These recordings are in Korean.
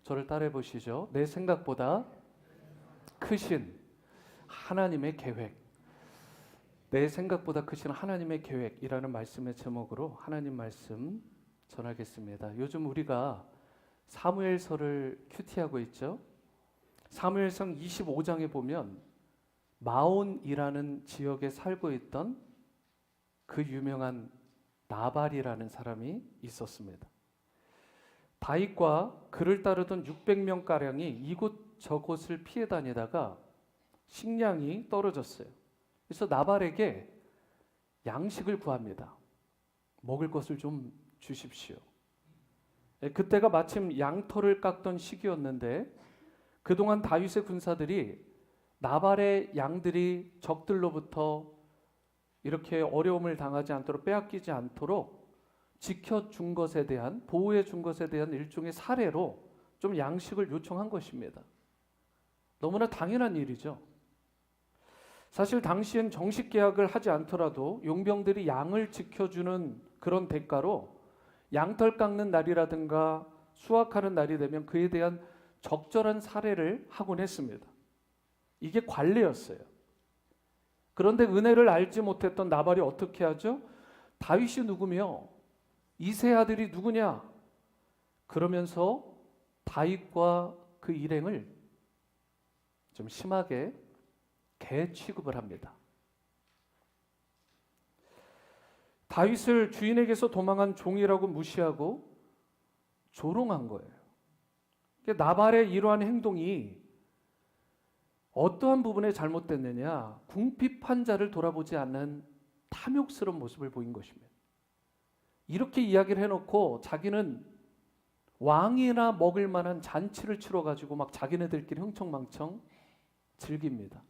저를 따라해 보시죠. 내 생각보다 크신 하나님의 계획. 내 생각보다 크신 하나님의 계획이라는 말씀의 제목으로 하나님 말씀 전하겠습니다. 요즘 우리가 사무엘서를 큐티하고 있죠. 사무엘상 25장에 보면 마온이라는 지역에 살고 있던 그 유명한 나발이라는 사람이 있었습니다. 다윗과 그를 따르던 600명가량이 이곳저곳을 피해 다니다가 식량이 떨어졌어요. 그래서 나발에게 양식을 구합니다. 먹을 것을 좀 주십시오. 그때가 마침 양털을 깎던 시기였는데 그동안 다윗의 군사들이 나발의 양들이 적들로부터 이렇게 어려움을 당하지 않도록 빼앗기지 않도록 지켜준 것에 대한 보호해 준 것에 대한 일종의 사례로 좀 양식을 요청한 것입니다. 너무나 당연한 일이죠. 사실 당시엔 정식 계약을 하지 않더라도 용병들이 양을 지켜주는 그런 대가로 양털 깎는 날이라든가 수확하는 날이 되면 그에 대한 적절한 사례를 하곤 했습니다. 이게 관례였어요. 그런데 은혜를 알지 못했던 나발이 어떻게 하죠? 다윗이 누구며 이세 아들이 누구냐? 그러면서 다윗과 그 일행을 좀 심하게 개 취급을 합니다. 다윗을 주인에게서 도망한 종이라고 무시하고 조롱한 거예요. 나발의 이러한 행동이 어떠한 부분에 잘못됐느냐? 궁핍한 자를 돌아보지 않는 탐욕스러운 모습을 보인 것입니다. 이렇게 이야기를 해놓고 자기는 왕이나 먹을 만한 잔치를 치러가지고 막 자기네들끼리 흥청망청 즐깁니다.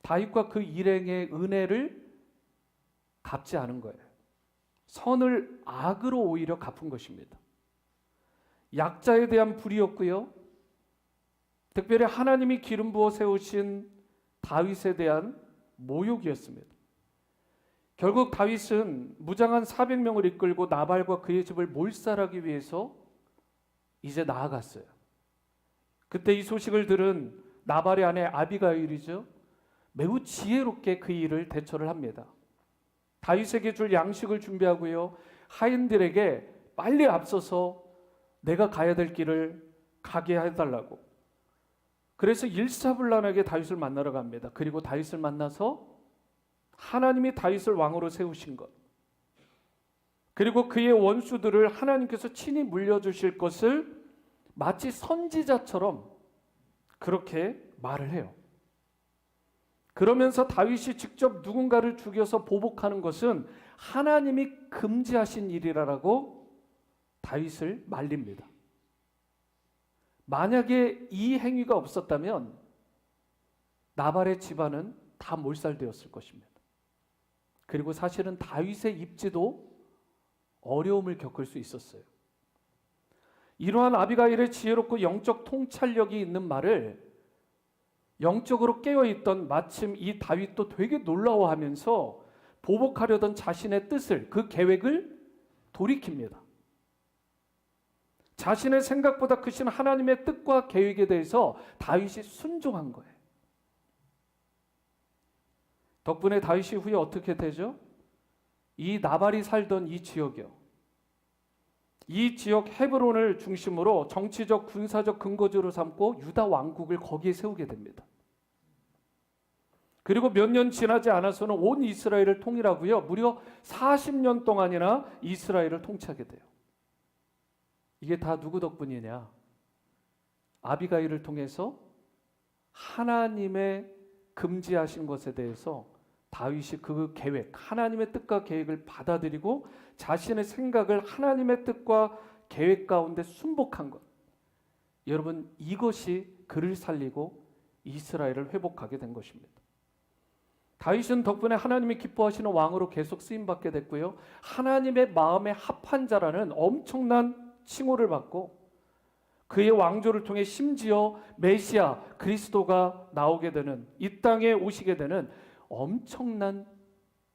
다윗과 그 일행의 은혜를 갚지 않은 거예요. 선을 악으로 오히려 갚은 것입니다. 약자에 대한 불이었고요. 특별히 하나님이 기름 부어 세우신 다윗에 대한 모욕이었습니다. 결국 다윗은 무장한 400명을 이끌고 나발과 그의 집을 몰살하기 위해서 이제 나아갔어요. 그때 이 소식을 들은 나발의 아내 아비가일이죠. 매우 지혜롭게 그 일을 대처를 합니다. 다윗에게 줄 양식을 준비하고요. 하인들에게 빨리 앞서서 내가 가야 될 길을 가게 해달라고. 그래서 일사불란하게 다윗을 만나러 갑니다. 그리고 다윗을 만나서 하나님이 다윗을 왕으로 세우신 것, 그리고 그의 원수들을 하나님께서 친히 물려주실 것을 마치 선지자처럼 그렇게 말을 해요. 그러면서 다윗이 직접 누군가를 죽여서 보복하는 것은 하나님이 금지하신 일이라고 다윗을 말립니다. 만약에 이 행위가 없었다면 나발의 집안은 다 몰살되었을 것입니다. 그리고 사실은 다윗의 입지도 어려움을 겪을 수 있었어요. 이러한 아비가일의 지혜롭고 영적 통찰력이 있는 말을 영적으로 깨어있던 마침 이 다윗도 되게 놀라워하면서 보복하려던 자신의 뜻을, 그 계획을 돌이킵니다. 자신의 생각보다 크신 하나님의 뜻과 계획에 대해서 다윗이 순종한 거예요. 덕분에 다윗이 후에 어떻게 되죠? 이 나발이 살던 이 지역이요. 이 지역 헤브론을 중심으로 정치적 군사적 근거지로 삼고 유다 왕국을 거기에 세우게 됩니다. 그리고 몇 년 지나지 않아서는 온 이스라엘을 통일하고요. 무려 40년 동안이나 이스라엘을 통치하게 돼요. 이게 다 누구 덕분이냐? 아비가일을 통해서 하나님의 금지하신 것에 대해서 다윗이 그 계획, 하나님의 뜻과 계획을 받아들이고 자신의 생각을 하나님의 뜻과 계획 가운데 순복한 것. 여러분, 이것이 그를 살리고 이스라엘을 회복하게 된 것입니다. 다윗은 덕분에 하나님이 기뻐하시는 왕으로 계속 쓰임받게 됐고요. 하나님의 마음에 합한 자라는 엄청난 칭호를 받고 그의 왕조를 통해 심지어 메시아 그리스도가 나오게 되는, 이 땅에 오시게 되는 엄청난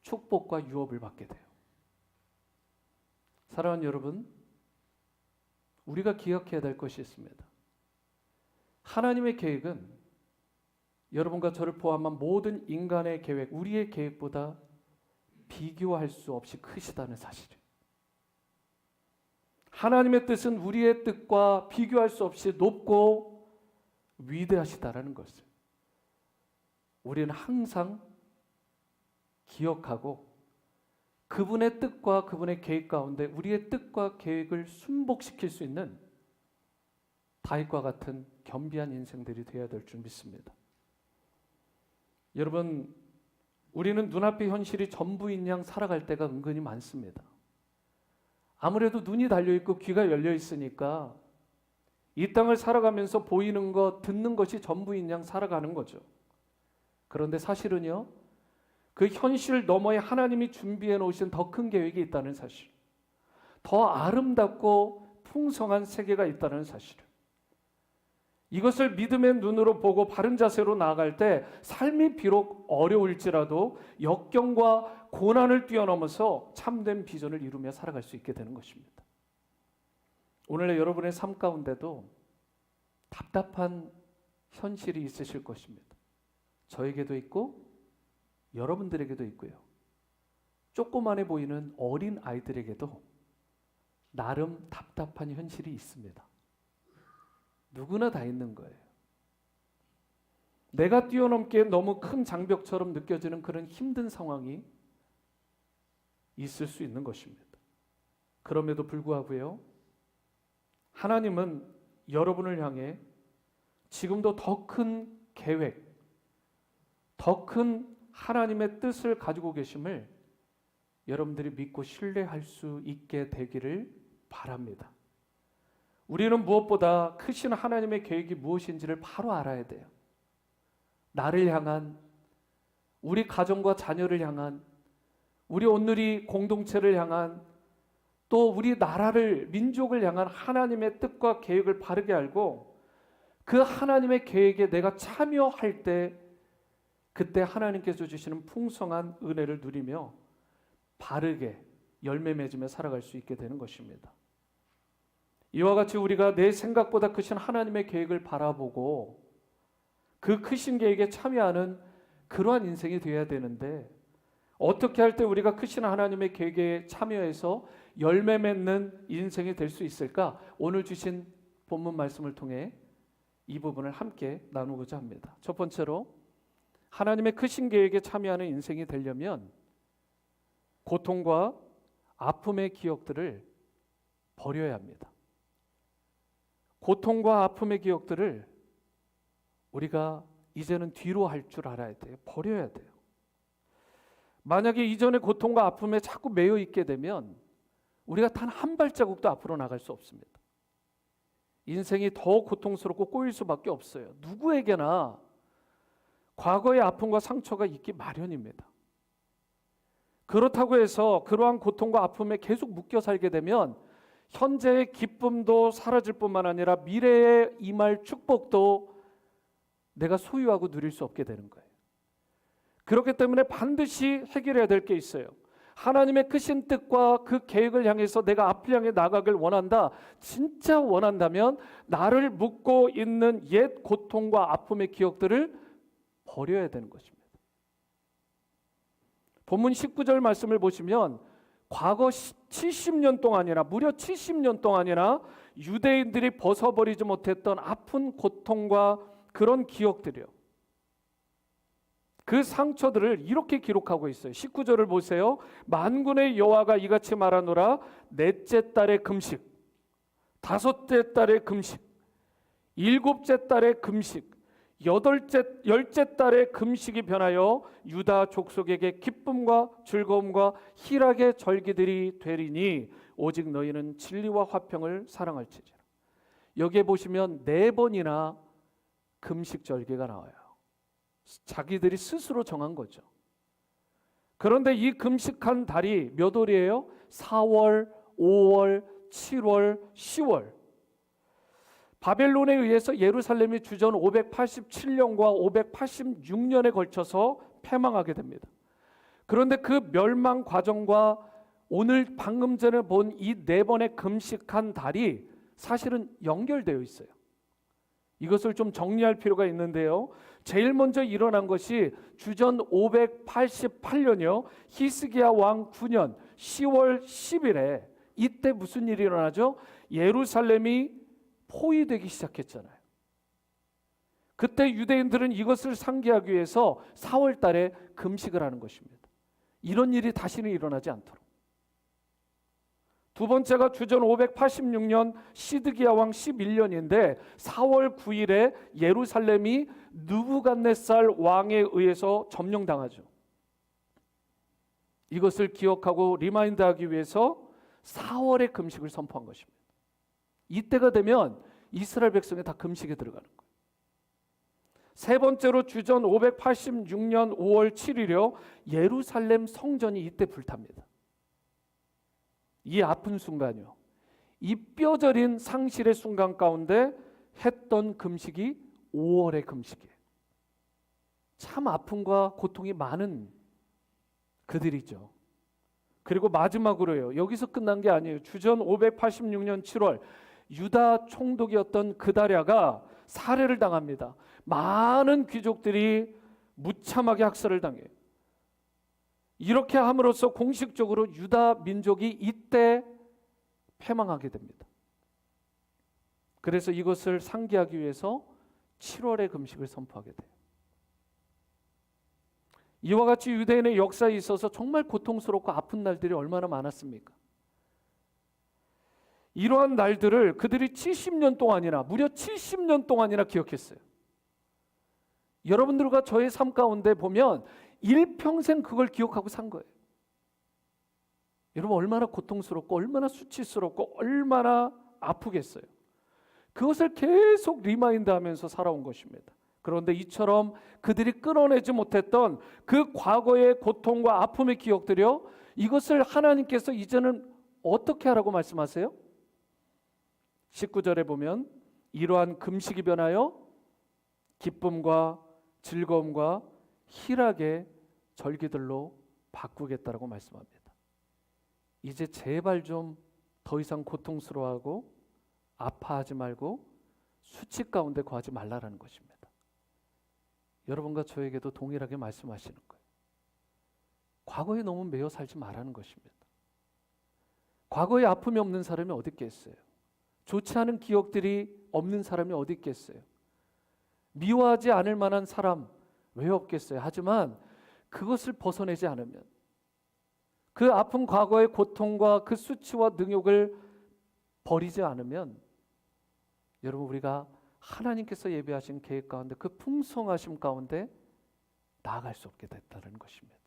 축복과 유업을 받게 돼요. 사랑하는 여러분, 우리가 기억해야 될 것이 있습니다. 하나님의 계획은 여러분과 저를 포함한 모든 인간의 계획, 우리의 계획보다 비교할 수 없이 크시다는 사실이에요. 하나님의 뜻은 우리의 뜻과 비교할 수 없이 높고 위대하시다라는 것을 우리는 항상 기억하고 그분의 뜻과 그분의 계획 가운데 우리의 뜻과 계획을 순복시킬 수 있는 다윗과 같은 겸비한 인생들이 되어야 될 줄 믿습니다. 여러분, 우리는 눈앞의 현실이 전부인 양 살아갈 때가 은근히 많습니다. 아무래도 눈이 달려있고 귀가 열려있으니까 이 땅을 살아가면서 보이는 것, 듣는 것이 전부인 양 살아가는 거죠. 그런데 사실은요, 그 현실 너머에 하나님이 준비해 놓으신 더 큰 계획이 있다는 사실, 더 아름답고 풍성한 세계가 있다는 사실, 이것을 믿음의 눈으로 보고 바른 자세로 나아갈 때 삶이 비록 어려울지라도 역경과 고난을 뛰어넘어서 참된 비전을 이루며 살아갈 수 있게 되는 것입니다. 오늘의 여러분의 삶 가운데도 답답한 현실이 있으실 것입니다. 저에게도 있고 여러분들에게도 있고요. 조그만해 보이는 어린 아이들에게도 나름 답답한 현실이 있습니다. 누구나 다 있는 거예요. 내가 뛰어넘기에 너무 큰 장벽처럼 느껴지는 그런 힘든 상황이 있을 수 있는 것입니다. 그럼에도 불구하고요, 하나님은 여러분을 향해 지금도 더 큰 계획, 더 큰 하나님의 뜻을 가지고 계심을 여러분들이 믿고 신뢰할 수 있게 되기를 바랍니다. 우리는 무엇보다 크신 하나님의 계획이 무엇인지를 바로 알아야 돼요. 나를 향한, 우리 가정과 자녀를 향한, 우리 온누리 공동체를 향한, 또 우리 나라를, 민족을 향한 하나님의 뜻과 계획을 바르게 알고 그 하나님의 계획에 내가 참여할 때 그때 하나님께서 주시는 풍성한 은혜를 누리며 바르게 열매 맺으며 살아갈 수 있게 되는 것입니다. 이와 같이 우리가 내 생각보다 크신 하나님의 계획을 바라보고 그 크신 계획에 참여하는 그러한 인생이 되어야 되는데, 어떻게 할 때 우리가 크신 하나님의 계획에 참여해서 열매 맺는 인생이 될 수 있을까? 오늘 주신 본문 말씀을 통해 이 부분을 함께 나누고자 합니다. 첫 번째로, 하나님의 크신 계획에 참여하는 인생이 되려면 고통과 아픔의 기억들을 버려야 합니다. 고통과 아픔의 기억들을 우리가 이제는 뒤로 할 줄 알아야 돼요. 버려야 돼요. 만약에 이전의 고통과 아픔에 자꾸 매여 있게 되면 우리가 단 한 발자국도 앞으로 나갈 수 없습니다. 인생이 더 고통스럽고 꼬일 수밖에 없어요. 누구에게나 과거의 아픔과 상처가 있기 마련입니다. 그렇다고 해서 그러한 고통과 아픔에 계속 묶여 살게 되면 현재의 기쁨도 사라질 뿐만 아니라 미래에 임할 축복도 내가 소유하고 누릴 수 없게 되는 거예요. 그렇기 때문에 반드시 해결해야 될 게 있어요. 하나님의 크신 뜻과 그 계획을 향해서 내가 앞을 향해 나가길 원한다. 진짜 원한다면 나를 묶고 있는 옛 고통과 아픔의 기억들을 버려야 되는 것입니다. 본문 19절 말씀을 보시면 과거 70년 동안이나 무려 70년 동안이나 유대인들이 벗어버리지 못했던 아픈 고통과 그런 기억들이요, 그 상처들을 이렇게 기록하고 있어요. 19절을 보세요. 만군의 여호와가 이같이 말하노라. 넷째 달의 금식, 다섯째 달의 금식, 일곱째 달의 금식, 열째 달의 금식이 변하여 유다 족속에게 기쁨과 즐거움과 희락의 절기들이 되리니 오직 너희는 진리와 화평을 사랑할지니라. 여기에 보시면 4번이나 금식 절기가 나와요. 자기들이 스스로 정한 거죠. 그런데 이 금식한 달이 몇 월이에요? 4월, 5월, 7월, 10월. 바벨론에 의해서 예루살렘이 주전 587년과 586년에 걸쳐서 패망하게 됩니다. 그런데 그 멸망 과정과 오늘 방금 전에 본 이 4번의 금식한 달이 사실은 연결되어 있어요. 이것을 좀 정리할 필요가 있는데요. 제일 먼저 일어난 것이 주전 588년이요. 히스기야 왕 9년 10월 10일에 이때 무슨 일이 일어나죠? 예루살렘이 포위되기 시작했잖아요. 그때 유대인들은 이것을 상기하기 위해서 4월 달에 금식을 하는 것입니다. 이런 일이 다시는 일어나지 않도록. 두 번째가 주전 586년 시드기야 왕 11년인데 4월 9일에 예루살렘이 느부갓네살 왕에 의해서 점령당하죠. 이것을 기억하고 리마인드하기 위해서 4월에 금식을 선포한 것입니다. 이때가 되면 이스라엘 백성이 다 금식에 들어가는 거예요. 세 번째로 주전 586년 5월 7일이요. 예루살렘 성전이 이때 불탑니다. 이 아픈 순간이요. 이 뼈저린 상실의 순간 가운데 했던 금식이 5월의 금식이에요. 참 아픔과 고통이 많은 그들이죠. 그리고 마지막으로요. 여기서 끝난 게 아니에요. 주전 586년 7월 유다 총독이었던 그다랴가 살해를 당합니다. 많은 귀족들이 무참하게 학살을 당해요. 이렇게 함으로써 공식적으로 유다 민족이 이때 패망하게 됩니다. 그래서 이것을 상기하기 위해서 7월의 금식을 선포하게 돼요. 이와 같이 유대인의 역사에 있어서 정말 고통스럽고 아픈 날들이 얼마나 많았습니까? 이러한 날들을 그들이 70년 동안이나 무려 70년 동안이나 기억했어요. 여러분들과 저의 삶 가운데 보면 일평생 그걸 기억하고 산 거예요. 여러분 얼마나 고통스럽고 얼마나 수치스럽고 얼마나 아프겠어요. 그것을 계속 리마인드하면서 살아온 것입니다. 그런데 이처럼 그들이 끌어내지 못했던 그 과거의 고통과 아픔의 기억들이요, 이것을 하나님께서 이제는 어떻게 하라고 말씀하세요? 19절에 보면 이러한 금식이 변하여 기쁨과 즐거움과 희락의 절기들로 바꾸겠다라고 말씀합니다. 이제 제발 좀 더 이상 고통스러워하고 아파하지 말고 수치 가운데 거하지 말라라는 것입니다. 여러분과 저에게도 동일하게 말씀하시는 거예요. 과거에 너무 매여 살지 말라는 것입니다. 과거에 아픔이 없는 사람이 어디 있겠어요? 좋지 않은 기억들이 없는 사람이 어디 있겠어요? 미워하지 않을 만한 사람 왜 없겠어요? 하지만 그것을 벗어내지 않으면, 그 아픈 과거의 고통과 그 수치와 능욕을 버리지 않으면 여러분 우리가 하나님께서 예비하신 계획 가운데 그 풍성하심 가운데 나아갈 수 없게 됐다는 것입니다.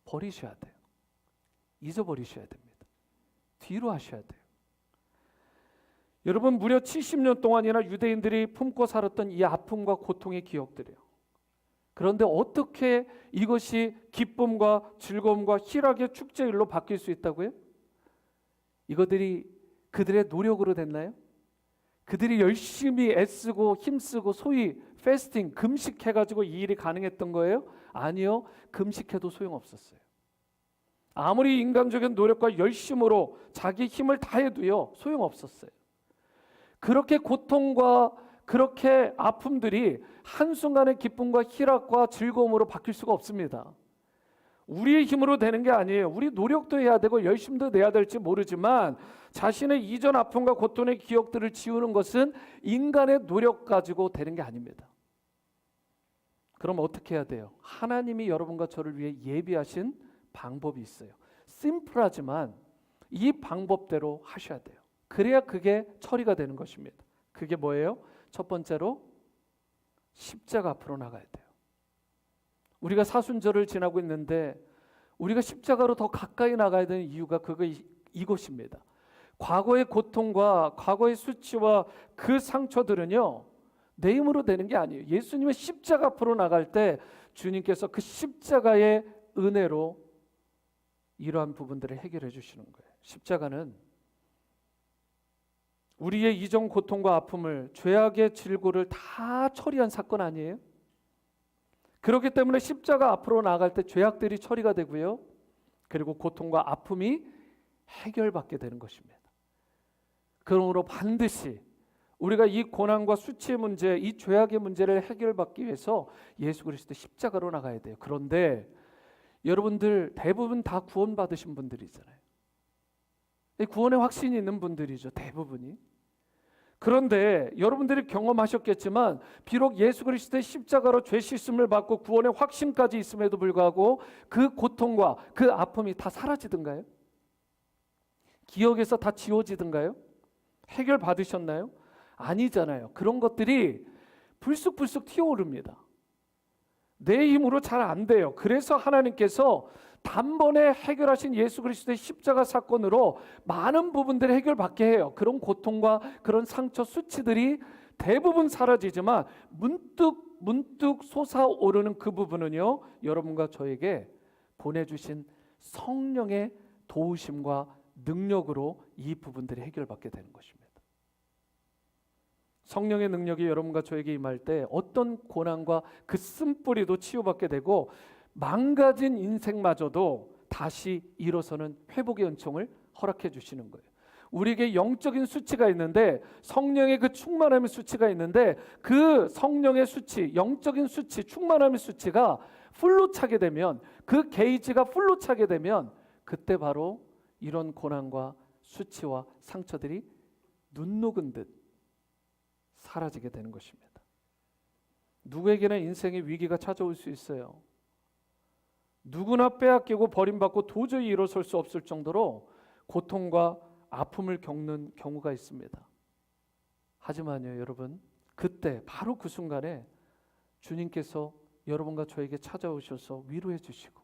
버리셔야 돼요. 잊어버리셔야 됩니다. 뒤로 하셔야 돼요. 여러분 무려 70년 동안이나 유대인들이 품고 살았던 이 아픔과 고통의 기억들이에요. 그런데 어떻게 이것이 기쁨과 즐거움과 희락의 축제일로 바뀔 수 있다고요? 이것들이 그들의 노력으로 됐나요? 그들이 열심히 애쓰고 힘쓰고 소위 패스팅, 금식해가지고 이 일이 가능했던 거예요? 아니요. 금식해도 소용없었어요. 아무리 인간적인 노력과 열심으로 자기 힘을 다해도요 소용없었어요. 그렇게 고통과 그렇게 아픔들이 한순간의 기쁨과 희락과 즐거움으로 바뀔 수가 없습니다. 우리의 힘으로 되는 게 아니에요. 우리 노력도 해야 되고 열심도 내야 될지 모르지만 자신의 이전 아픔과 고통의 기억들을 지우는 것은 인간의 노력 가지고 되는 게 아닙니다. 그럼 어떻게 해야 돼요? 하나님이 여러분과 저를 위해 예비하신 방법이 있어요. 심플하지만 이 방법대로 하셔야 돼요. 그래야 그게 처리가 되는 것입니다. 그게 뭐예요? 첫 번째로 십자가 앞으로 나가야 돼요. 우리가 사순절을 지나고 있는데 우리가 십자가로 더 가까이 나가야 되는 이유가 이것입니다. 과거의 고통과 과거의 수치와 그 상처들은요 내 힘으로 되는 게 아니에요. 예수님의 십자가 앞으로 나갈 때 주님께서 그 십자가의 은혜로 이러한 부분들을 해결해 주시는 거예요. 십자가는 우리의 이전 고통과 아픔을, 죄악의 질고를 다 처리한 사건 아니에요? 그렇기 때문에 십자가 앞으로 나아갈 때 죄악들이 처리가 되고요. 그리고 고통과 아픔이 해결받게 되는 것입니다. 그러므로 반드시 우리가 이 고난과 수치의 문제, 이 죄악의 문제를 해결받기 위해서 예수 그리스도 십자가로 나가야 돼요. 그런데 여러분들 대부분 다 구원받으신 분들이잖아요. 구원의 확신이 있는 분들이죠, 대부분이. 그런데 여러분들이 경험하셨겠지만 비록 예수 그리스도의 십자가로 죄 씻음을 받고 구원의 확신까지 있음에도 불구하고 그 고통과 그 아픔이 다 사라지던가요? 기억에서 다 지워지던가요? 해결받으셨나요? 아니잖아요. 그런 것들이 불쑥불쑥 튀어오릅니다. 내 힘으로 잘 안 돼요. 그래서 하나님께서 단번에 해결하신 예수 그리스도의 십자가 사건으로 많은 부분들을 해결받게 해요. 그런 고통과 그런 상처, 수치들이 대부분 사라지지만 문득 솟아오르는 그 부분은요, 여러분과 저에게 보내주신 성령의 도우심과 능력으로 이 부분들이 해결받게 되는 것입니다. 성령의 능력이 여러분과 저에게 임할 때 어떤 고난과 그 쓴뿌리도 치유받게 되고 망가진 인생마저도 다시 일어서는 회복의 은총을 허락해 주시는 거예요. 우리에게 영적인 수치가 있는데, 성령의 그 충만함의 수치가 있는데, 그 성령의 수치, 영적인 수치, 충만함의 수치가 풀로 차게 되면, 그 게이지가 풀로 차게 되면 그때 바로 이런 고난과 수치와 상처들이 눈 녹은 듯 사라지게 되는 것입니다. 누구에게나 인생의 위기가 찾아올 수 있어요. 누구나 빼앗기고 버림받고 도저히 일어설 수 없을 정도로 고통과 아픔을 겪는 경우가 있습니다. 하지만요, 여러분, 그때 바로 그 순간에 주님께서 여러분과 저에게 찾아오셔서 위로해 주시고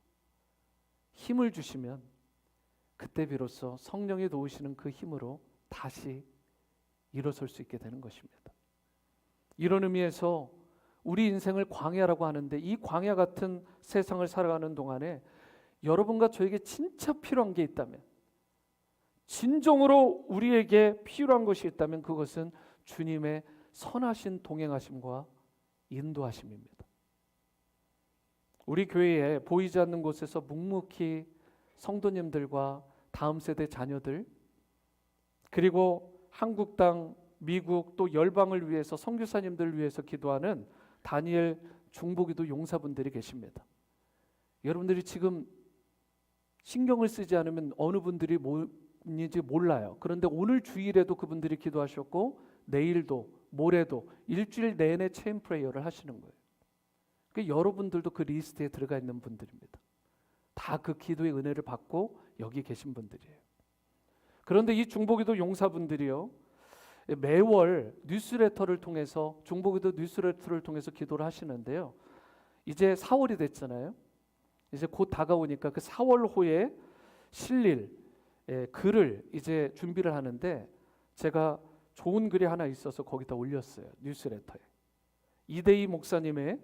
힘을 주시면 그때 비로소 성령이 도우시는 그 힘으로 다시 일어설 수 있게 되는 것입니다. 이런 의미에서 우리 인생을 광야라고 하는데, 이 광야 같은 세상을 살아가는 동안에 여러분과 저에게 진짜 필요한 게 있다면, 진정으로 우리에게 필요한 것이 있다면 그것은 주님의 선하신 동행하심과 인도하심입니다. 우리 교회에 보이지 않는 곳에서 묵묵히 성도님들과 다음 세대 자녀들, 그리고 한국 땅, 미국 또 열방을 위해서, 선교사님들을 위해서 기도하는 다니엘 중보기도 용사분들이 계십니다. 여러분들이 지금 신경을 쓰지 않으면 어느 분들이 뭐인지 몰라요. 그런데 오늘 주일에도 그분들이 기도하셨고, 내일도 모레도 일주일 내내 체인 프레이어를 하시는 거예요. 그러니까 여러분들도 그 리스트에 들어가 있는 분들입니다. 다 그 기도의 은혜를 받고 여기 계신 분들이에요. 그런데 이 중보기도 용사분들이요, 매월 뉴스레터를 통해서, 중보기도 뉴스레터를 통해서 기도를 하시는데요, 이제 4월이 됐잖아요. 이제 곧 다가오니까 그 4월호에 실릴 글을 이제 준비를 하는데, 제가 좋은 글이 하나 있어서 거기다 올렸어요, 뉴스레터에. 이대희 목사님의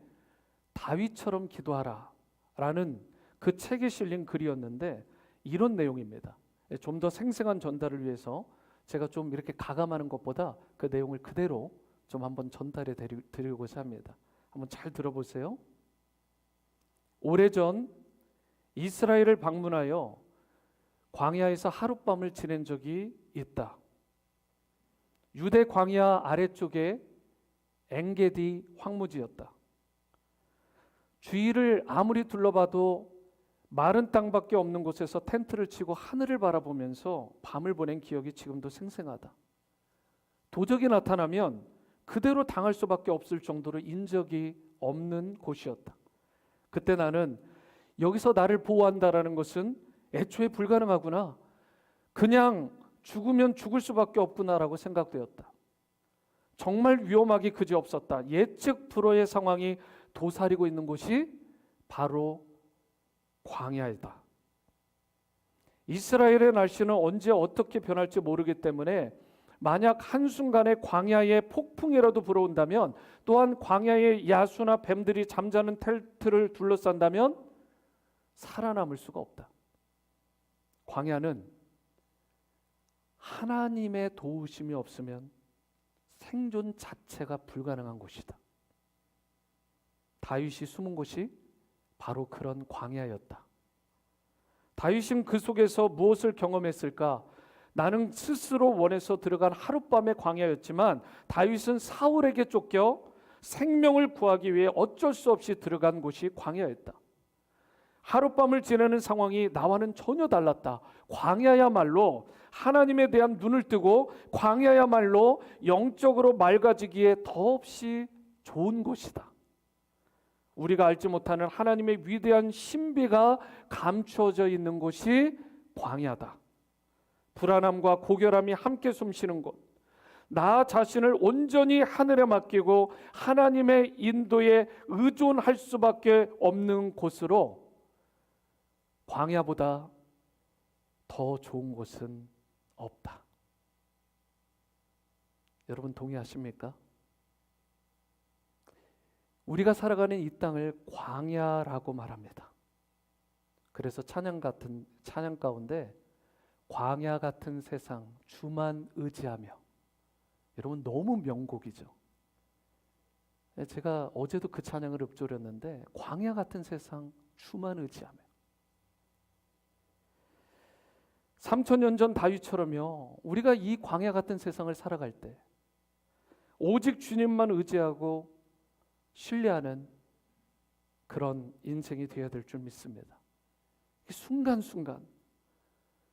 다윗처럼 기도하라 라는 그 책에 실린 글이었는데, 이런 내용입니다. 좀 더 생생한 전달을 위해서 제가 좀 이렇게 가감하는 것보다 그 내용을 그대로 좀 한번 전달해 드리고자 합니다. 한번 잘 들어보세요. 오래전 이스라엘을 방문하여 광야에서 하룻밤을 지낸 적이 있다. 유대 광야 아래쪽에 엥게디 황무지였다. 주위를 아무리 둘러봐도 마른 땅밖에 없는 곳에서 텐트를 치고 하늘을 바라보면서 밤을 보낸 기억이 지금도 생생하다. 도적이 나타나면 그대로 당할 수밖에 없을 정도로 인적이 없는 곳이었다. 그때 나는 여기서 나를 보호한다라는 것은 애초에 불가능하구나, 그냥 죽으면 죽을 수밖에 없구나라고 생각되었다. 정말 위험하기 그지없었다. 예측 불허의 상황이 도사리고 있는 곳이 바로 광야이다. 이스라엘의 날씨는 언제 어떻게 변할지 모르기 때문에 만약 한순간에 광야에 폭풍이라도 불어온다면, 또한 광야에 야수나 뱀들이 잠자는 텔트를 둘러싼다면 살아남을 수가 없다. 광야는 하나님의 도우심이 없으면 생존 자체가 불가능한 곳이다. 다윗이 숨은 곳이 바로 그런 광야였다. 다윗은 그 속에서 무엇을 경험했을까? 나는 스스로 원해서 들어간 하룻밤의 광야였지만 다윗은 사울에게 쫓겨 생명을 구하기 위해 어쩔 수 없이 들어간 곳이 광야였다. 하룻밤을 지내는 상황이 나와는 전혀 달랐다. 광야야말로 하나님에 대한 눈을 뜨고 광야야말로 영적으로 맑아지기에 더없이 좋은 곳이다. 우리가 알지 못하는 하나님의 위대한 신비가 감추어져 있는 곳이 광야다. 불안함과 고결함이 함께 숨쉬는 곳, 나 자신을 온전히 하늘에 맡기고 하나님의 인도에 의존할 수밖에 없는 곳으로 광야보다 더 좋은 곳은 없다. 여러분 동의하십니까? 우리가 살아가는 이 땅을 광야라고 말합니다. 그래서 찬양 가운데 광야 같은 세상 주만 의지하며, 여러분 너무 명곡이죠. 제가 어제도 그 찬양을 읊조렸는데 광야 같은 세상 주만 의지하며, 3000년 전 다윗처럼요, 우리가 이 광야 같은 세상을 살아갈 때 오직 주님만 의지하고 신뢰하는 그런 인생이 되어야 될 줄 믿습니다. 순간순간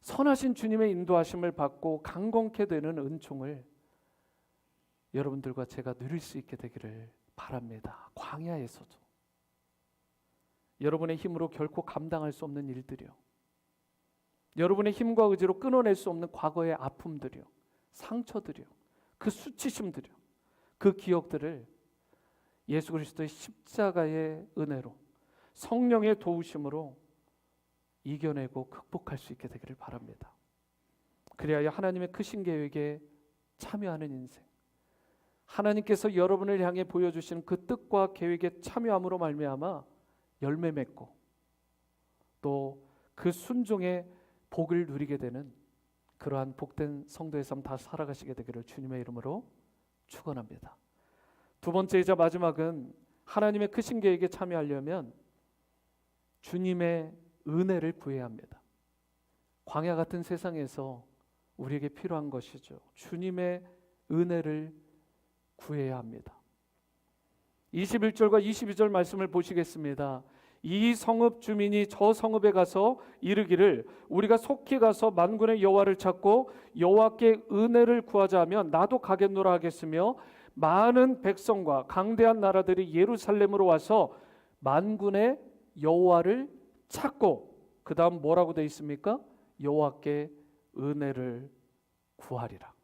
선하신 주님의 인도하심을 받고 강건케 되는 은총을 여러분들과 제가 누릴 수 있게 되기를 바랍니다. 광야에서도 여러분의 힘으로 결코 감당할 수 없는 일들이요, 여러분의 힘과 의지로 끊어낼 수 없는 과거의 아픔들이요, 상처들이요, 그 수치심들이요, 그 기억들을 예수 그리스도의 십자가의 은혜로 성령의 도우심으로 이겨내고 극복할 수 있게 되기를 바랍니다. 그리하여 하나님의 크신 계획에 참여하는 인생, 하나님께서 여러분을 향해 보여주신 그 뜻과 계획에 참여함으로 말미암아 열매 맺고 또 그 순종의 복을 누리게 되는 그러한 복된 성도의 삶 다 살아가시게 되기를 주님의 이름으로 축원합니다. 두 번째이자 마지막은 하나님의 크신 계획에 참여하려면 주님의 은혜를 구해야 합니다. 광야 같은 세상에서 우리에게 필요한 것이죠. 주님의 은혜를 구해야 합니다. 21절과 22절 말씀을 보시겠습니다. 이 성읍 주민이 저 성읍에 가서 이르기를 우리가 속히 가서 만군의 여호와를 찾고 여호와께 은혜를 구하자 하면 나도 가겠노라 하겠으며 많은 백성과 강대한 나라들이 예루살렘으로 와서 만군의 여호와를 찾고, 그 다음 뭐라고 되어 있습니까? 여호와께 은혜를 구하리라.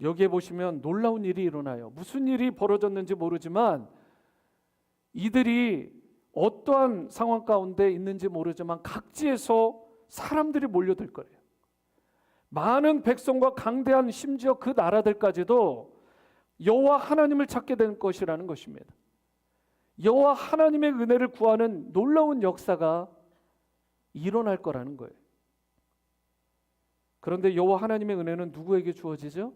여기에 보시면 놀라운 일이 일어나요. 무슨 일이 벌어졌는지 모르지만 이들이 어떠한 상황 가운데 있는지 모르지만 각지에서 사람들이 몰려들 거예요. 많은 백성과 강대한 심지어 그 나라들까지도 여호와 하나님을 찾게 될 것이라는 것입니다. 여호와 하나님의 은혜를 구하는 놀라운 역사가 일어날 거라는 거예요. 그런데 여호와 하나님의 은혜는 누구에게 주어지죠?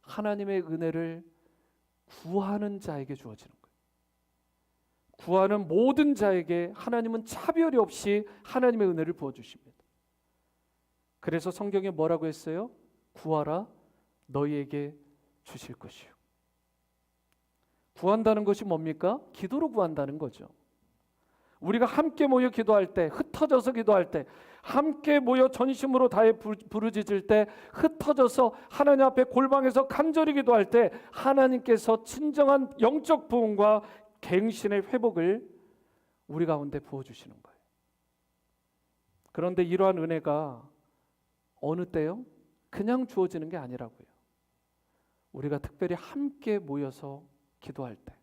하나님의 은혜를 구하는 자에게 주어지는 거예요. 구하는 모든 자에게 하나님은 차별이 없이 하나님의 은혜를 부어주십니다. 그래서 성경에 뭐라고 했어요? 구하라 너희에게 주실 것이요. 구한다는 것이 뭡니까? 기도로 구한다는 거죠. 우리가 함께 모여 기도할 때, 흩어져서 기도할 때, 함께 모여 전심으로 다해 부르짖을 때, 흩어져서 하나님 앞에 골방에서 간절히 기도할 때 하나님께서 진정한 영적 부흥과 갱신의 회복을 우리 가운데 부어주시는 거예요. 그런데 이러한 은혜가 어느 때요? 그냥 주어지는 게 아니라고요. 우리가 특별히 함께 모여서 기도할 때,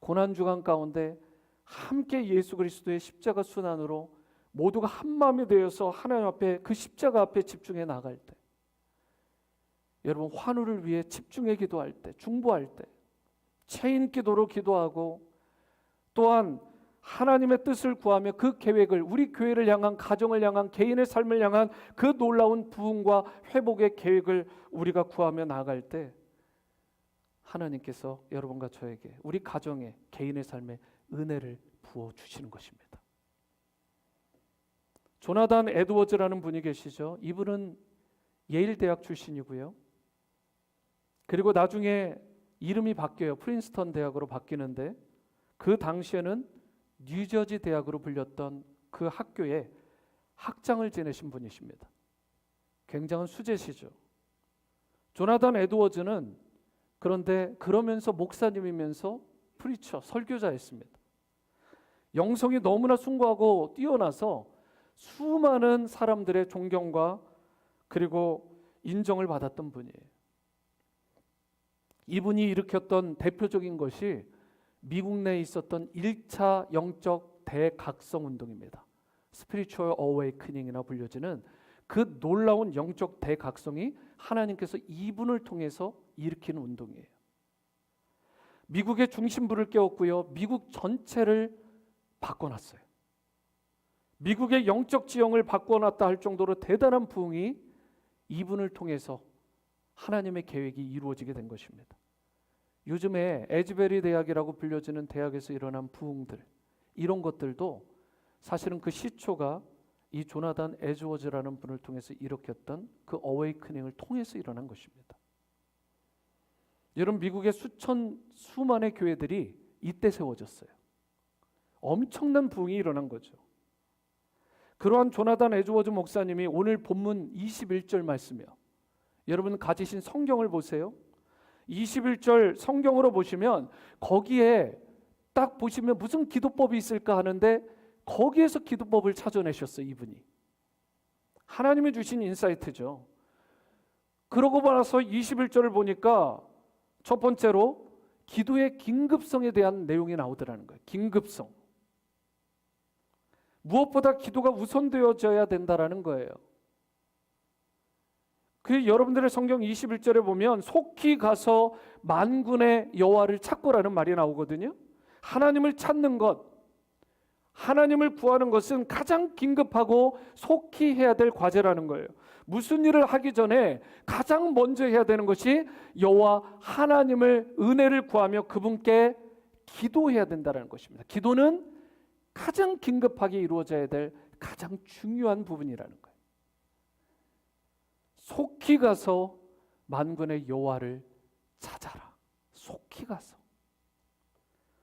고난주간 가운데 함께 예수 그리스도의 십자가 순환으로 모두가 한 마음이 되어서 하나님 앞에 그 십자가 앞에 집중해 나갈 때, 여러분 환우를 위해 집중해 기도할 때, 중보할 때, 체인 기도로 기도하고 또한 하나님의 뜻을 구하며 그 계획을, 우리 교회를 향한, 가정을 향한, 개인의 삶을 향한 그 놀라운 부흥과 회복의 계획을 우리가 구하며 나아갈 때 하나님께서 여러분과 저에게, 우리 가정에, 개인의 삶에 은혜를 부어주시는 것입니다. 조나단 에드워즈라는 분이 계시죠. 이분은 예일 대학 출신이고요. 그리고 나중에 이름이 바뀌어요. 프린스턴 대학으로 바뀌는데 그 당시에는 뉴저지 대학으로 불렸던 그 학교에 학장을 지내신 분이십니다. 굉장한 수재시죠. 조나단 에드워즈는 그런데 그러면서 목사님이면서 프리처, 설교자였습니다. 영성이 너무나 숭고하고 뛰어나서 수많은 사람들의 존경과 그리고 인정을 받았던 분이에요. 이분이 일으켰던 대표적인 것이 미국 내에 있었던 1차 영적 대각성 운동입니다. 스피리추얼 어웨이크닝이나 불려지는 그 놀라운 영적 대각성이 하나님께서 이분을 통해서 일으키는 운동이에요. 미국의 중심부를 깨웠고요. 미국 전체를 바꿔놨어요. 미국의 영적 지형을 바꿔놨다 할 정도로 대단한 부흥이 이분을 통해서 하나님의 계획이 이루어지게 된 것입니다. 요즘에 에즈베리 대학이라고 불려지는 대학에서 일어난 부흥들, 이런 것들도 사실은 그 시초가 이 조나단 에드워즈라는 분을 통해서 일으켰던 그 어웨이크닝을 통해서 일어난 것입니다. 여러분, 미국의 수많은 교회들이 이때 세워졌어요. 엄청난 부흥이 일어난 거죠. 그러한 조나단 에드워즈 목사님이 오늘 본문 21절 말씀이요. 여러분 가지신 성경을 보세요. 21절 성경으로 보시면 거기에 딱 보시면 무슨 기도법이 있을까 하는데 거기에서 기도법을 찾아내셨어요. 이분이 하나님이 주신 인사이트죠. 그러고 나서 21절을 보니까 첫 번째로 기도의 긴급성에 대한 내용이 나오더라는 거예요. 긴급성. 무엇보다 기도가 우선되어져야 된다라는 거예요. 그 여러분들의 성경 21절에 보면 속히 가서 만군의 여호와를 찾고라는 말이 나오거든요. 하나님을 찾는 것, 하나님을 구하는 것은 가장 긴급하고 속히 해야 될 과제라는 거예요. 무슨 일을 하기 전에 가장 먼저 해야 되는 것이 여호와 하나님을 은혜를 구하며 그분께 기도해야 된다는 것입니다. 기도는 가장 긴급하게 이루어져야 될 가장 중요한 부분이라는 거예요. 속히 가서 만군의 여호와를 찾아라. 속히 가서.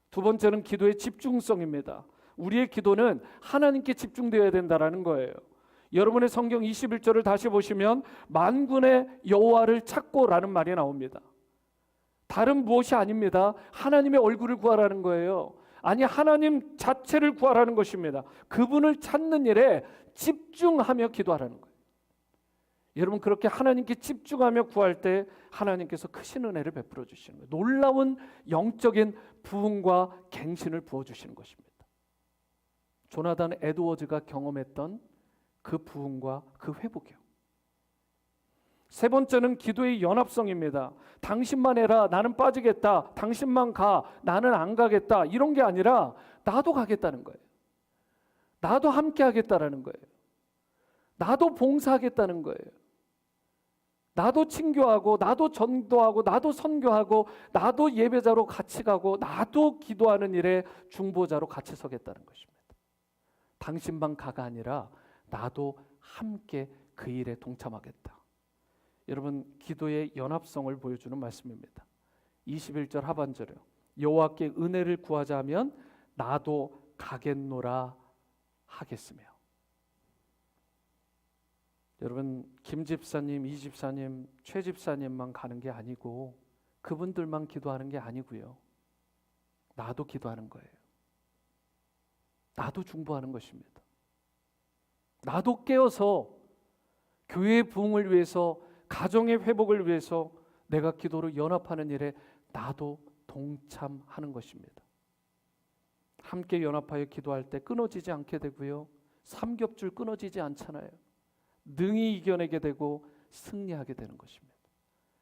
두 번째는 기도의 집중성입니다. 우리의 기도는 하나님께 집중되어야 된다는 거예요. 여러분의 성경 21절을 다시 보시면 만군의 여호와를 찾고라는 말이 나옵니다. 다른 무엇이 아닙니다. 하나님의 얼굴을 구하라는 거예요. 아니, 하나님 자체를 구하라는 것입니다. 그분을 찾는 일에 집중하며 기도하라는 거예요. 여러분, 그렇게 하나님께 집중하며 구할 때 하나님께서 크신 은혜를 베풀어 주시는 거예요. 놀라운 영적인 부흥과 갱신을 부어주시는 것입니다. 조나단 에드워즈가 경험했던 그 부흥과 그 회복이요. 세 번째는 기도의 연합성입니다. 당신만 해라, 나는 빠지겠다. 당신만 가, 나는 안 가겠다. 이런 게 아니라 나도 가겠다는 거예요. 나도 함께 하겠다라는 거예요. 나도 봉사하겠다는 거예요. 나도 친교하고, 나도 전도하고, 나도 선교하고, 나도 예배자로 같이 가고, 나도 기도하는 일에 중보자로 같이 서겠다는 것입니다. 당신만 가가 아니라 나도 함께 그 일에 동참하겠다. 여러분, 기도의 연합성을 보여주는 말씀입니다. 21절 하반절에 여호와께 은혜를 구하자 하면 나도 가겠노라 하겠으며. 여러분, 김 집사님, 이 집사님, 최 집사님만 가는 게 아니고 그분들만 기도하는 게 아니고요. 나도 기도하는 거예요. 나도 중보하는 것입니다. 나도 깨어서 교회의 부흥을 위해서, 가정의 회복을 위해서 내가 기도로 연합하는 일에 나도 동참하는 것입니다. 함께 연합하여 기도할 때 끊어지지 않게 되고요. 삼겹줄 끊어지지 않잖아요. 능히 이겨내게 되고 승리하게 되는 것입니다.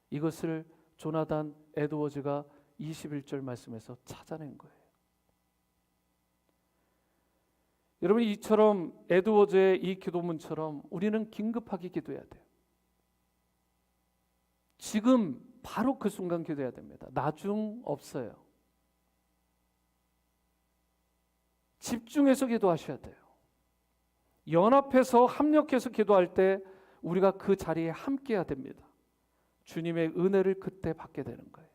이것을 조나단 에드워즈가 21절 말씀에서 찾아낸 거예요. 여러분, 이처럼 에드워즈의 이 기도문처럼 우리는 긴급하게 기도해야 돼요. 지금 바로 그 순간 기도해야 됩니다. 나중 없어요. 집중해서 기도하셔야 돼요. 연합해서 합력해서 기도할 때 우리가 그 자리에 함께해야 됩니다. 주님의 은혜를 그때 받게 되는 거예요.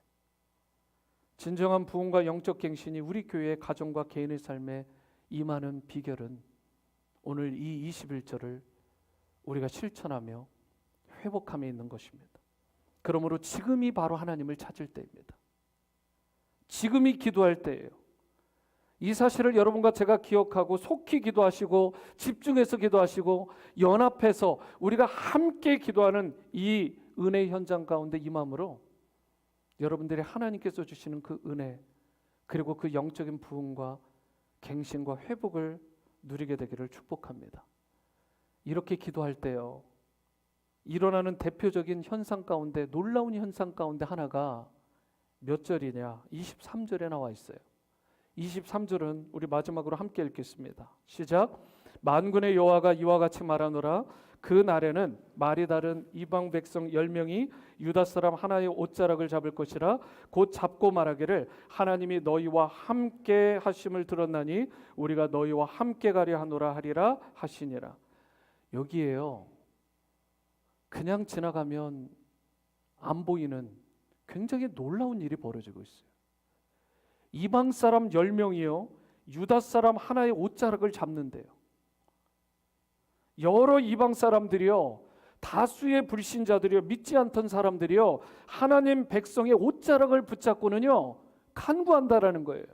진정한 부흥과 영적 갱신이 우리 교회의 가정과 개인의 삶에 임하는 비결은 오늘 이 21절을 우리가 실천하며 회복함에 있는 것입니다. 그러므로 지금이 바로 하나님을 찾을 때입니다. 지금이 기도할 때예요. 이 사실을 여러분과 제가 기억하고 속히 기도하시고 집중해서 기도하시고 연합해서 우리가 함께 기도하는 이 은혜의 현장 가운데 임함으로 여러분들이 하나님께서 주시는 그 은혜 그리고 그 영적인 부흥과 갱신과 회복을 누리게 되기를 축복합니다. 이렇게 기도할 때요, 일어나는 대표적인 현상 가운데, 놀라운 현상 가운데 하나가 몇 절이냐? 23절에 나와 있어요. 23절은 우리 마지막으로 함께 읽겠습니다. 시작. 만군의 여호와가 이와 같이 말하노라. 그 날에는 말이 다른 이방 백성 10명이 유다 사람 하나의 옷자락을 잡을 것이라. 곧 잡고 말하기를 하나님이 너희와 함께 하심을 들었나니 우리가 너희와 함께 가려 하노라 하리라 하시니라. 여기에요, 그냥 지나가면 안 보이는 굉장히 놀라운 일이 벌어지고 있어요. 이방 사람 10명이요 유다 사람 하나의 옷자락을 잡는데요, 여러 이방 사람들이요, 다수의 불신자들이요, 믿지 않던 사람들이요, 하나님 백성의 옷자락을 붙잡고는요 간구한다라는 거예요.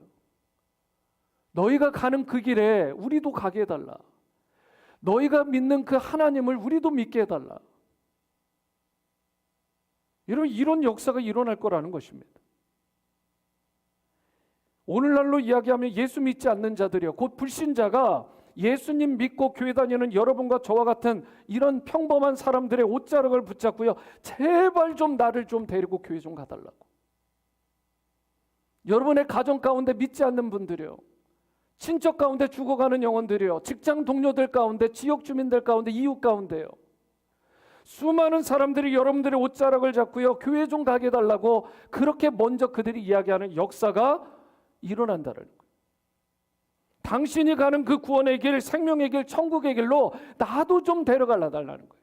너희가 가는 그 길에 우리도 가게 해달라. 너희가 믿는 그 하나님을 우리도 믿게 해달라. 여러분, 이런 역사가 일어날 거라는 것입니다. 오늘날로 이야기하면 예수 믿지 않는 자들이요, 곧 불신자가 예수님 믿고 교회 다니는 여러분과 저와 같은 이런 평범한 사람들의 옷자락을 붙잡고요, 제발 좀 나를 좀 데리고 교회 좀 가달라고. 여러분의 가정 가운데 믿지 않는 분들이요, 친척 가운데 죽어가는 영혼들이요, 직장 동료들 가운데, 지역 주민들 가운데, 이웃 가운데요, 수많은 사람들이 여러분들의 옷자락을 잡고요 교회 좀 가게 해달라고 그렇게 먼저 그들이 이야기하는 역사가 일어난다는 거예요. 당신이 가는 그 구원의 길, 생명의 길, 천국의 길로 나도 좀 데려가달라는 거예요.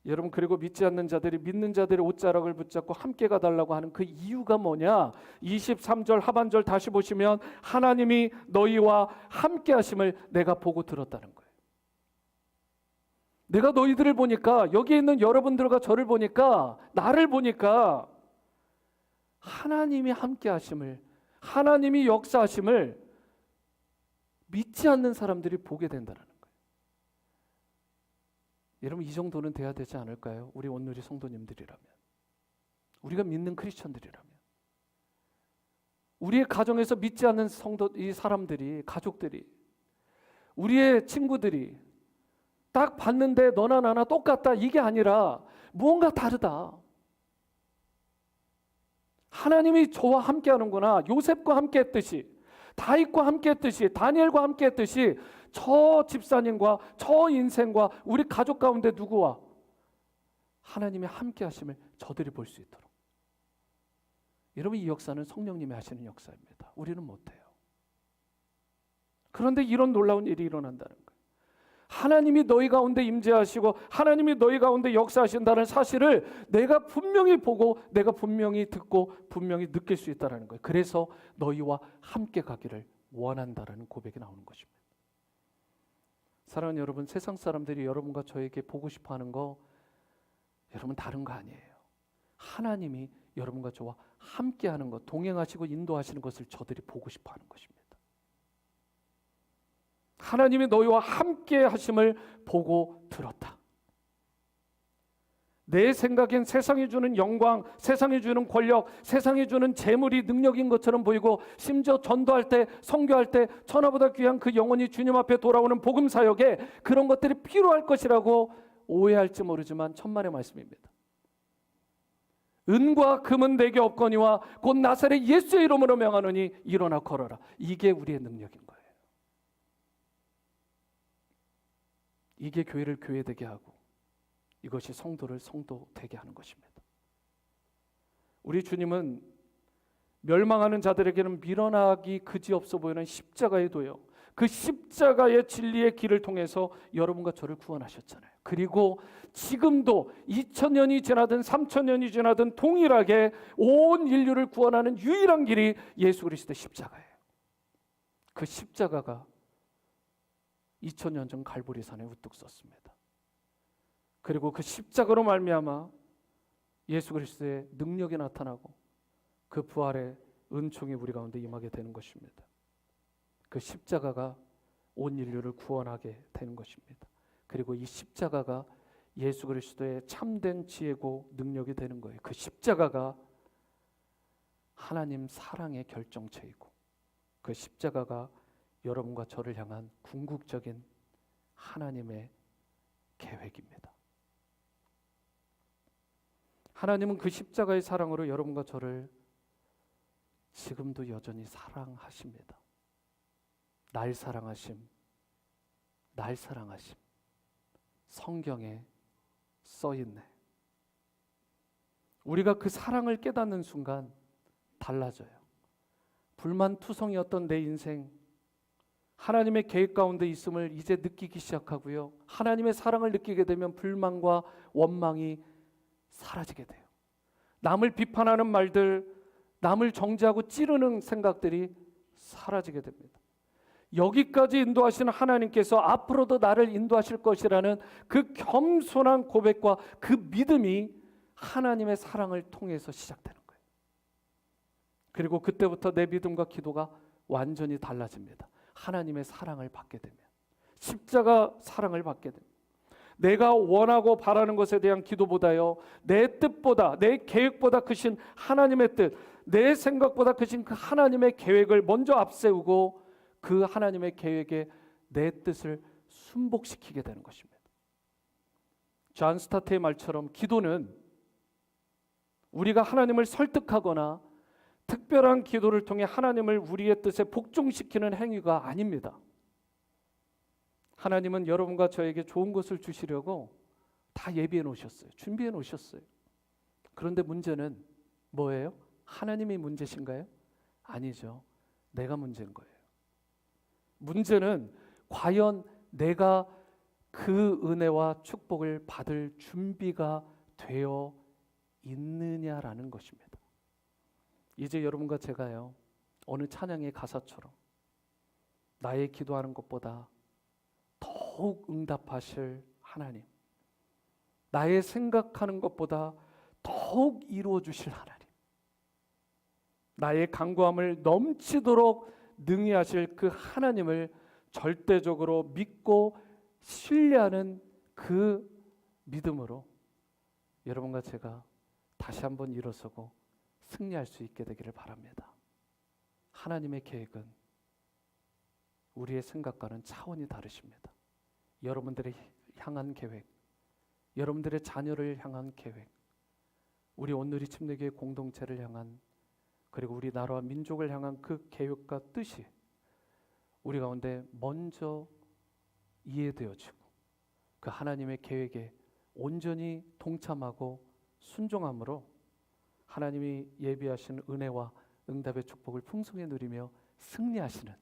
여러분, 그리고 믿지 않는 자들이 믿는 자들의 옷자락을 붙잡고 함께 가달라고 하는 그 이유가 뭐냐? 23절 하반절 다시 보시면 하나님이 너희와 함께 하심을 내가 보고 들었다는 거예요. 내가 너희들을 보니까, 여기 있는 여러분들과 저를 보니까, 나를 보니까 하나님이 함께 하심을, 하나님이 역사하심을 믿지 않는 사람들이 보게 된다는 거예요. 여러분, 이 정도는 돼야 되지 않을까요? 우리 온누리 성도님들이라면, 우리가 믿는 크리스천들이라면, 우리의 가정에서 믿지 않는 성도, 이 사람들이, 가족들이, 우리의 친구들이 딱 봤는데 너나 나나 똑같다, 이게 아니라 무언가 다르다. 하나님이 저와 함께 하는구나. 요셉과 함께 했듯이, 다윗과 함께 했듯이, 다니엘과 함께 했듯이 저 집사님과 저 인생과 우리 가족 가운데 누구와 하나님이 함께 하심을 저들이 볼 수 있도록. 여러분, 이 역사는 성령님이 하시는 역사입니다. 우리는 못해요. 그런데 이런 놀라운 일이 일어난다는 거예요. 하나님이 너희 가운데 임재하시고 하나님이 너희 가운데 역사하신다는 사실을 내가 분명히 보고, 내가 분명히 듣고, 분명히 느낄 수 있다는 거예요. 그래서 너희와 함께 가기를 원한다라는 고백이 나오는 것입니다. 사랑하는 여러분, 세상 사람들이 여러분과 저에게 보고 싶어 하는 거, 여러분, 다른 거 아니에요. 하나님이 여러분과 저와 함께 하는 것, 동행하시고 인도하시는 것을 저들이 보고 싶어 하는 것입니다. 하나님이 너희와 함께 하심을 보고 들었다. 내 생각엔 세상이 주는 영광, 세상이 주는 권력, 세상이 주는 재물이 능력인 것처럼 보이고, 심지어 전도할 때, 선교할 때 천하보다 귀한 그 영혼이 주님 앞에 돌아오는 복음 사역에 그런 것들이 필요할 것이라고 오해할지 모르지만 천만의 말씀입니다. 은과 금은 내게 없거니와 곧 나사렛 예수의 이름으로 명하노니 일어나 걸어라. 이게 우리의 능력인 거예요. 이게 교회를 교회되게 하고, 이것이 성도를 성도되게 하는 것입니다. 우리 주님은 멸망하는 자들에게는 밀어나기 그지없어 보이는 십자가의 도요, 그 십자가의 진리의 길을 통해서 여러분과 저를 구원하셨잖아요. 그리고 지금도 2000년이 지나든 3000년이 지나든 동일하게 온 인류를 구원하는 유일한 길이 예수 그리스도의 십자가예요. 그 십자가가 2000년 전 갈보리산에 우뚝 섰습니다. 그리고 그 십자가로 말미암아 예수 그리스도의 능력이 나타나고 그 부활의 은총이 우리 가운데 임하게 되는 것입니다. 그 십자가가 온 인류를 구원하게 되는 것입니다. 그리고 이 십자가가 예수 그리스도의 참된 지혜고 능력이 되는 거예요. 그 십자가가 하나님 사랑의 결정체이고 그 십자가가 여러분과 저를 향한 궁극적인 하나님의 계획입니다. 하나님은 그 십자가의 사랑으로 여러분과 저를 지금도 여전히 사랑하십니다. 날 사랑하심, 날 사랑하심. 성경에 써있네. 우리가 그 사랑을 깨닫는 순간 달라져요. 불만투성이었던 내 인생, 하나님의 계획 가운데 있음을 이제 느끼기 시작하고요. 하나님의 사랑을 느끼게 되면 불만과 원망이 사라지게 돼요. 남을 비판하는 말들, 남을 정죄하고 찌르는 생각들이 사라지게 됩니다. 여기까지 인도하시는 하나님께서 앞으로도 나를 인도하실 것이라는 그 겸손한 고백과 그 믿음이 하나님의 사랑을 통해서 시작되는 거예요. 그리고 그때부터 내 믿음과 기도가 완전히 달라집니다. 하나님의 사랑을 받게 되면, 십자가 사랑을 받게 됩니다. 내가 원하고 바라는 것에 대한 기도보다요, 내 뜻보다, 내 계획보다 크신 하나님의 뜻, 내 생각보다 크신 그 하나님의 계획을 먼저 앞세우고 그 하나님의 계획에 내 뜻을 순복시키게 되는 것입니다. 존 스타트의 말처럼 기도는 우리가 하나님을 설득하거나 특별한 기도를 통해 하나님을 우리의 뜻에 복종시키는 행위가 아닙니다. 하나님은 여러분과 저에게 좋은 것을 주시려고 다 예비해 놓으셨어요. 준비해 놓으셨어요. 그런데 문제는 뭐예요? 하나님이 문제신가요? 아니죠. 내가 문제인 거예요. 문제는 과연 내가 그 은혜와 축복을 받을 준비가 되어 있느냐라는 것입니다. 이제 여러분과 제가요, 어느 찬양의 가사처럼 나의 기도하는 것보다 더욱 응답하실 하나님, 나의 생각하는 것보다 더욱 이루어 주실 하나님, 나의 간구함을 넘치도록 능히 하실 그 하나님을 절대적으로 믿고 신뢰하는 그 믿음으로 여러분과 제가 다시 한번 일어서고 승리할 수 있게 되기를 바랍니다. 하나님의 계획은 우리의 생각과는 차원이 다르십니다. 여러분들의 향한 계획, 여러분들의 자녀를 향한 계획, 우리 온누리 침례교회 공동체를 향한, 그리고 우리 나라와 민족을 향한 그 계획과 뜻이 우리 가운데 먼저 이해되어지고 그 하나님의 계획에 온전히 동참하고 순종함으로 하나님이 예비하신 은혜와 응답의 축복을 풍성히 누리며 승리하시는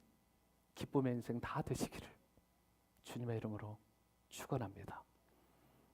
기쁨의 인생 다 되시기를 주님의 이름으로 축원합니다.